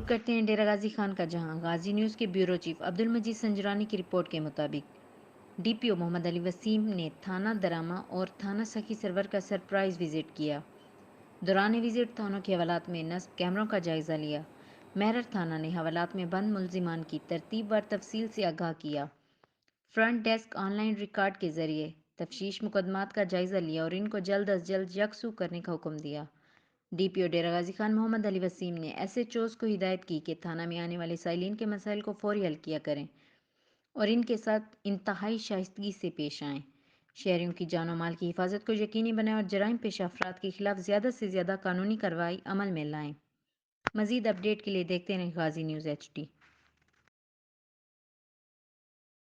رخ کرتے ہیں ڈیرہ غازی خان کا، جہاں غازی نیوز کے بیورو چیف عبدالمجید سنجرانی کی رپورٹ کے مطابق ڈی پی او محمد علی وسیم نے تھانہ دراما اور تھانہ سخی سرور کا سرپرائز وزٹ کیا۔ دوران وزٹ تھانوں کے حوالات میں نصب کیمروں کا جائزہ لیا۔ محرر تھانہ نے حوالات میں بند ملزمان کی ترتیب وار تفصیل سے آگاہ کیا۔ Front desk online record کے ذریعے تفتیش مقدمات کا جائزہ لیا اور ان کو جلد از جلد یکسو کرنے کا حکم دیا۔ ڈی پی او ڈیرہ غازی خان محمد علی وسیم نے ایس ایچ اوز کو ہدایت کی کہ تھانہ میں آنے والے سائلین کے مسائل کو فوری حل کیا کریں اور ان کے ساتھ انتہائی شائستگی سے پیش آئیں، شہریوں کی جان و مال کی حفاظت کو یقینی بنائیں اور جرائم پیشہ افراد کے خلاف زیادہ سے زیادہ قانونی کارروائی عمل میں لائیں۔ مزید اپڈیٹ کے لیے دیکھتے رہیں غازی نیوز HD۔